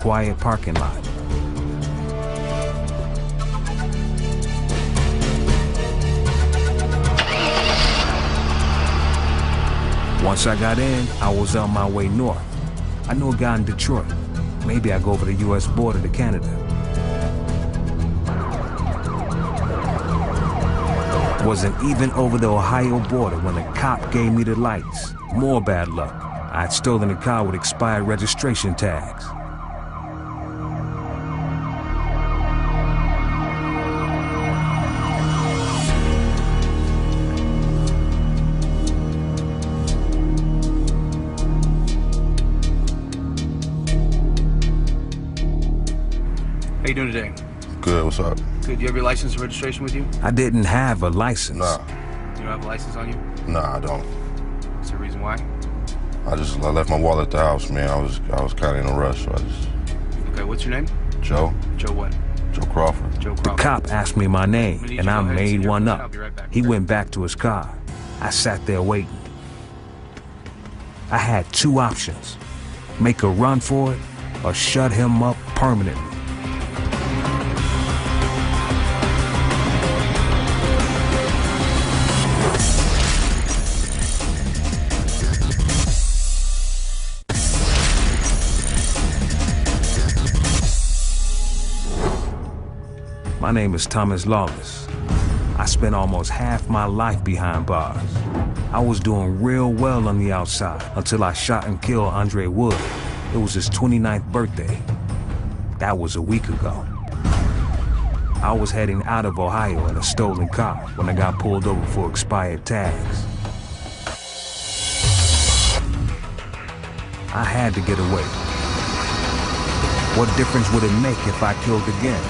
quiet parking lot. Once I got in, I was on my way north. I knew a guy in Detroit. Maybe I'd go over the U.S. border to Canada. Wasn't even over the Ohio border when a cop gave me the lights. More bad luck. I had stolen a car with expired registration tags. How you doing today? Good, what's up? Good. You have your license and registration with you? I didn't have a license. Nah. You don't have a license on you? Nah, I don't. Is there a reason why? I left my wallet at the house, man. I was kind of in a rush, so I just... Okay, what's your name? Joe. Joe what? Joe Crawford. Joe The Crawford. cop asked me my name, and I made one up. I'll be right back. He went back to his car. I sat there waiting. I had two options: make a run for it, or shut him up permanently. My name is Thomas Lollis. I spent almost half my life behind bars. I was doing real well on the outside until I shot and killed Andre Wood. It was his 29th birthday. That was a week ago. I was heading out of Ohio in a stolen car when I got pulled over for expired tags. I had to get away. What difference would it make if I killed again?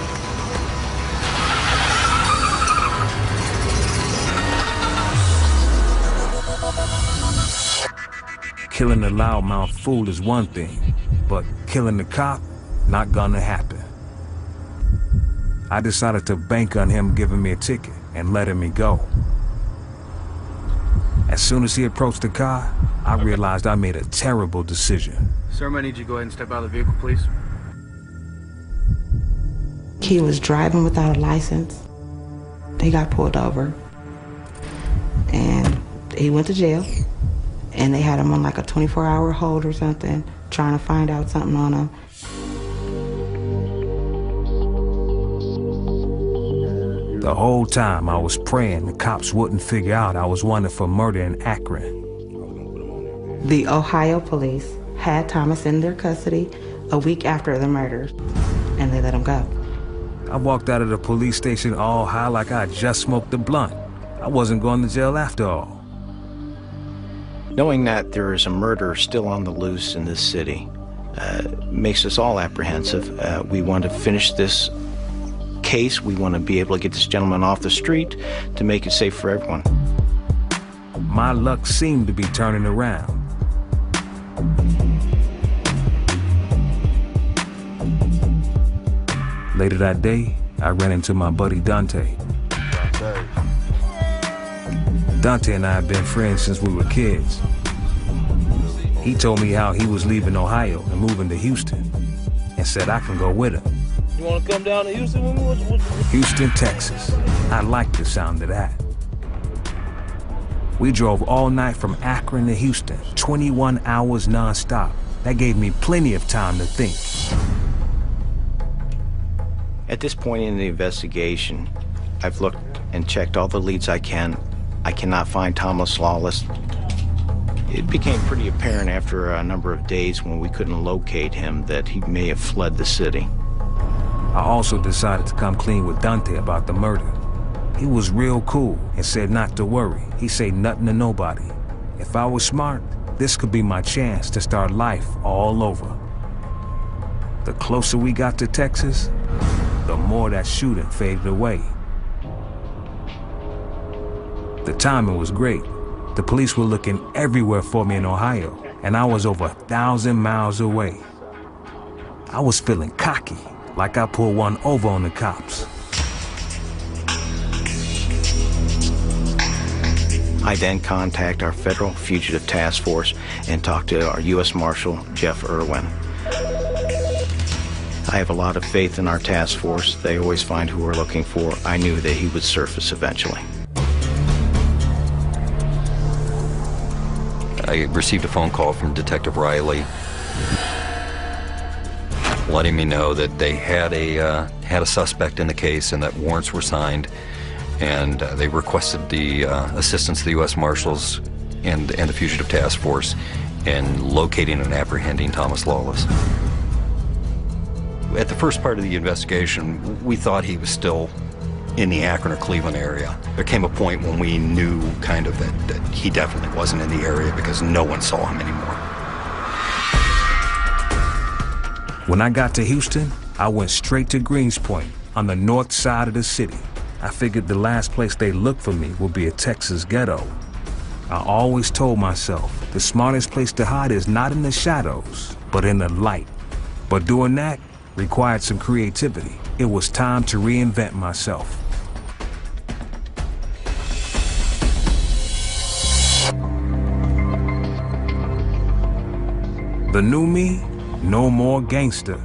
Killing a loudmouth fool is one thing, but killing the cop, not gonna happen. I decided to bank on him giving me a ticket and letting me go. As soon as he approached the car, I realized I made a terrible decision. Sir, I need you to go ahead and step out of the vehicle, please. He was driving without a license. He got pulled over, and he went to jail. And they had him on like a 24-hour hold or something, trying to find out something on him. The whole time I was praying the cops wouldn't figure out I was wanted for murder in Akron. The Ohio police had Thomas in their custody a week after the murders, and they let him go. I walked out of the police station all high like I just smoked a blunt. I wasn't going to jail after all. Knowing that there is a murder still on the loose in this city makes us all apprehensive. We want to finish this case. We want to be able to get this gentleman off the street to make it safe for everyone. My luck seemed to be turning around. Later that day, I ran into my buddy Dante. Dante and I have been friends since we were kids. He told me how he was leaving Ohio and moving to Houston, and said I can go with him. You want to come down to Houston with me? Houston, Texas. I like the sound of that. We drove all night from Akron to Houston, 21 hours non-stop. That gave me plenty of time to think. At this point in the investigation, I've looked and checked all the leads I can. I cannot find Thomas Lollis. It became pretty apparent after a number of days when we couldn't locate him that he may have fled the city. I also decided to come clean with Dante about the murder. He was real cool and said not to worry. He said nothing to nobody. If I was smart, this could be my chance to start life all over. The closer we got to Texas, the more that shooting faded away. The timing was great. The police were looking everywhere for me in Ohio, and I was over 1,000 miles away. I was feeling cocky, like I pulled one over on the cops. I then contact our Federal Fugitive Task Force and talk to our U.S. Marshal, Jeff Irwin. I have a lot of faith in our task force. They always find who we're looking for. I knew that he would surface eventually. I received a phone call from Detective Riley letting me know that they had a suspect in the case and that warrants were signed, and they requested the assistance of the U.S. Marshals and the Fugitive Task Force in locating and apprehending Thomas Lollis. At the first part of the investigation, we thought he was still in the Akron or Cleveland area. There came a point when we knew kind of that he definitely wasn't in the area because no one saw him anymore. When I got to Houston, I went straight to Greenspoint on the north side of the city. I figured the last place they looked for me would be a Texas ghetto. I always told myself the smartest place to hide is not in the shadows, but in the light. But doing that required some creativity. It was time to reinvent myself. The new me, no more gangster.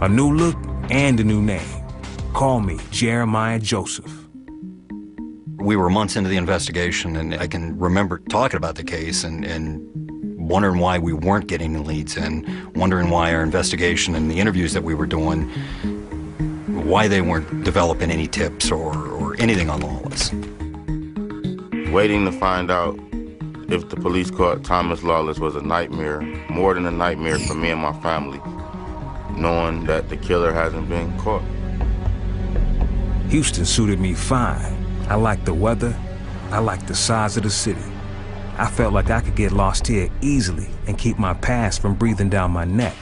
A new look and a new name. Call me Jeremiah Joseph. We were months into the investigation, and I can remember talking about the case and wondering why we weren't getting the leads in, wondering why our investigation and the interviews that we were doing, why they weren't developing any tips or anything on Lawless. Waiting to find out if the police caught Thomas Lollis was a nightmare, more than a nightmare for me and my family, knowing that the killer hasn't been caught. Houston suited me fine. I liked the weather. I liked the size of the city. I felt like I could get lost here easily and keep my past from breathing down my neck.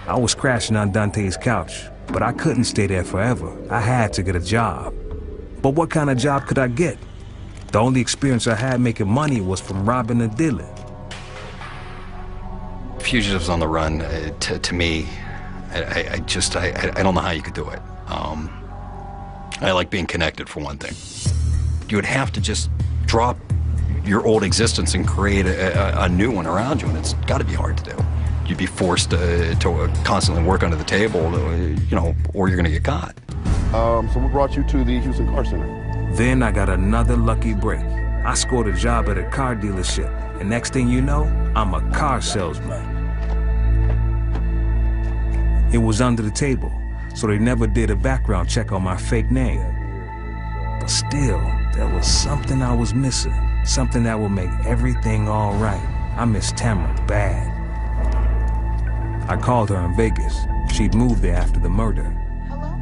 I was crashing on Dante's couch, but I couldn't stay there forever. I had to get a job. But what kind of job could I get? The only experience I had making money was from robbing and dealing. Fugitives on the run, to me, I don't know how you could do it. I like being connected, for one thing. You would have to just drop your old existence and create a new one around you, and it's got to be hard to do. You'd be forced to constantly work under the table, or you're going to get caught. So what brought you to the Houston Car Center? Then I got another lucky break. I scored a job at a car dealership, and next thing you know, I'm a car salesman. It was under the table, so they never did a background check on my fake name. But still, there was something I was missing, something that would make everything all right. I miss Tamara bad. I called her in Vegas. She'd moved there after the murder. Hello?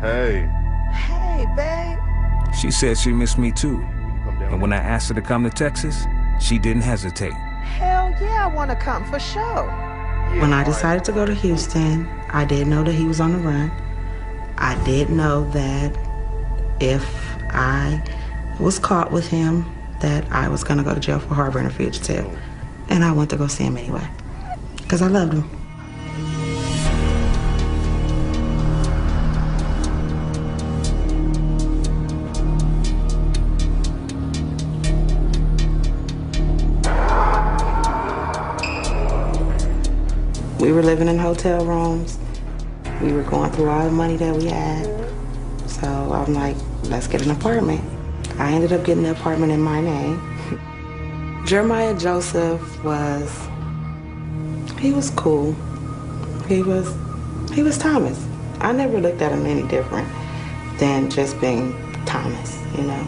Hey. Hey, babe. She said she missed me too. And when I asked her to come to Texas, she didn't hesitate. Hell yeah, I want to come for sure. When I decided to go to Houston, I did know that he was on the run. I did know that if I was caught with him, that I was gonna go to jail for harboring a fugitive. And I went to go see him anyway, because I loved him. We were living in hotel rooms. We were going through all the money that we had. So I'm like, let's get an apartment. I ended up getting the apartment in my name. Jeremiah Joseph he was cool. He was Thomas. I never looked at him any different than just being Thomas, you know.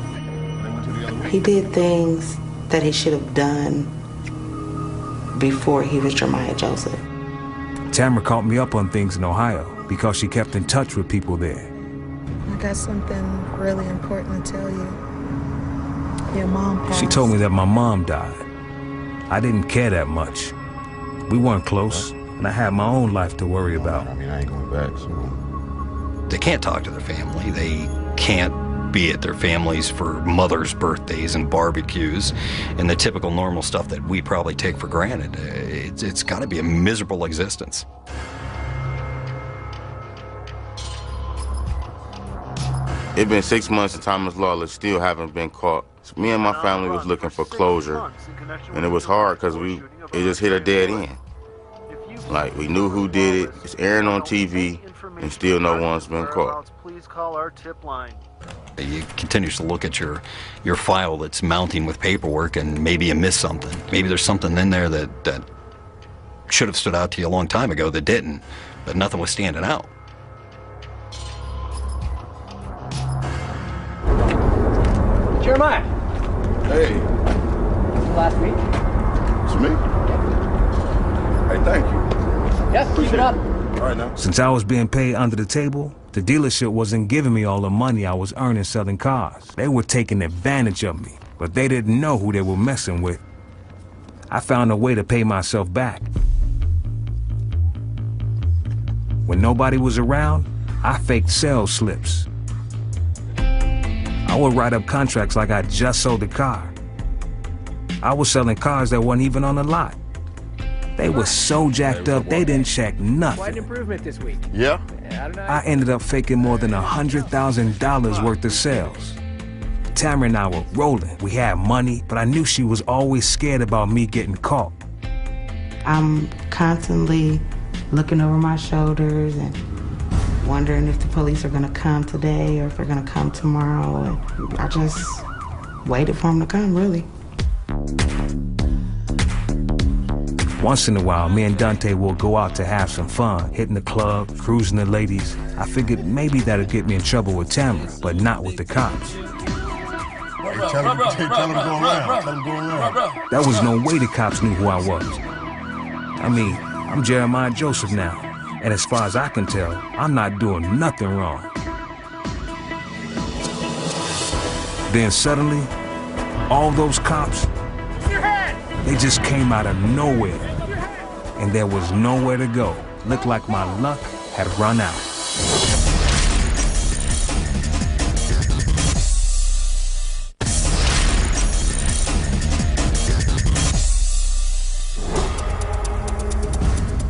He did things that he should have done before he was Jeremiah Joseph. Tamara caught me up on things in Ohio because she kept in touch with people there. I got something really important to tell you. Your mom passed. She told me that my mom died. I didn't care that much. We weren't close, and I had my own life to worry about. I mean, I ain't going back, so... They can't talk to their family. They can't be at their families for mothers' birthdays and barbecues and the typical normal stuff that we probably take for granted. It's got to be a miserable existence. It's been 6 months and Thomas Lollis still haven't been caught. So me and my family was looking for closure, and it was hard because it just hit a dead end. Like, we knew who did it, it's airing on TV, and still no one's been caught. Please call our tip line. You continue to look at your file that's mounting with paperwork, and maybe you missed something. Maybe there's something in there that should have stood out to you a long time ago that didn't, but nothing was standing out. Jeremiah. Hey. Last week. It's me? Hey, thank you. Yes, keep it up. All right, now. Since I was being paid under the table, the dealership wasn't giving me all the money I was earning selling cars. They were taking advantage of me, but they didn't know who they were messing with. I found a way to pay myself back. When nobody was around, I faked sales slips. I would write up contracts like I just sold a car. I was selling cars that weren't even on the lot. They were so jacked up, they didn't check Quite nothing. an improvement this week. Yeah? I ended up faking more than $100,000 worth of sales. Tamara and I were rolling. We had money, but I knew she was always scared about me getting caught. I'm constantly looking over my shoulders and wondering if the police are gonna come today or if they're gonna come tomorrow. And I just waited for them to come, really. Once in a while, me and Dante will go out to have some fun, hitting the club, cruising the ladies. I figured maybe that'd get me in trouble with Tamara, but not with the cops. Hey, tell him to go around. Tell him to go around. There was no way the cops knew who I was. I mean, I'm Jeremiah Joseph now, and as far as I can tell, I'm not doing nothing wrong. Then suddenly, all those cops, they just came out of nowhere, and there was nowhere to go. Looked like my luck had run out.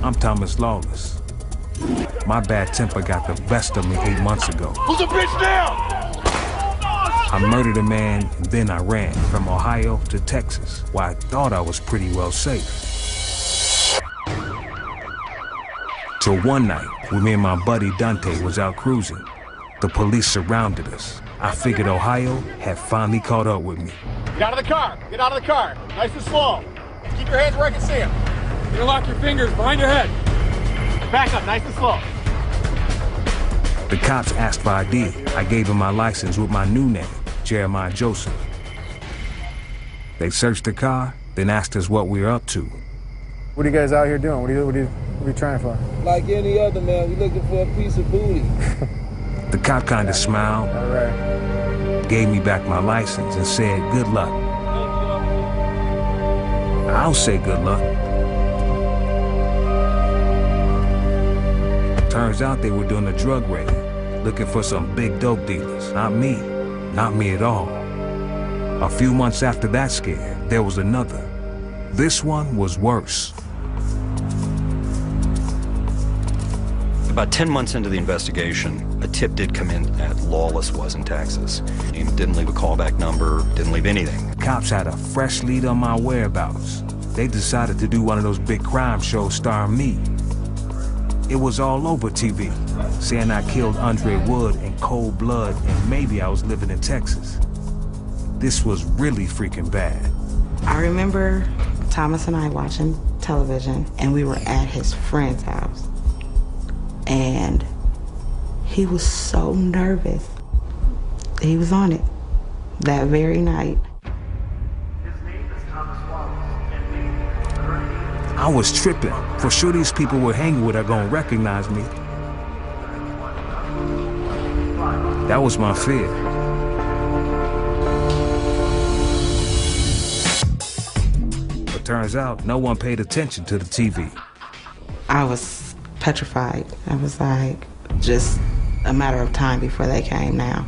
I'm Thomas Lollis. My bad temper got the best of me 8 months ago. Who's the bitch now? I murdered a man, and then I ran from Ohio to Texas, where I thought I was pretty well safe. Till one night, when me and my buddy Dante was out cruising, the police surrounded us. I figured Ohio had finally caught up with me. Get out of the car. Get out of the car. Nice and slow. Keep your hands where I can see them. Interlock your fingers behind your head. Back up, nice and slow. The cops asked for ID. I gave them my license with my new name, Jeremiah Joseph. They searched the car, then asked us what we were up to. What are you guys out here doing? What are you trying for? Like any other man, we looking for a piece of booty. The cop kind of smiled, All right. gave me back my license, and said, "Good luck." I'll say good luck. Turns out they were doing a drug raid, looking for some big dope dealers. Not me at all. A few months after that scare, there was another. This one was worse. About 10 months into the investigation, a tip did come in that Lawless was in Texas. He didn't leave a callback number, didn't leave anything. Cops had a fresh lead on my whereabouts. They decided to do one of those big crime shows starring me. It was all over TV, saying I killed Andre Wood in cold blood and maybe I was living in Texas. This was really freaking bad. I remember Thomas and I watching television, and we were at his friend's house. And he was so nervous. He was on it that very night. I was tripping. For sure these people we're hanging with are gonna recognize me. That was my fear. But turns out no one paid attention to the TV. I was petrified. I was like, just a matter of time before they came now.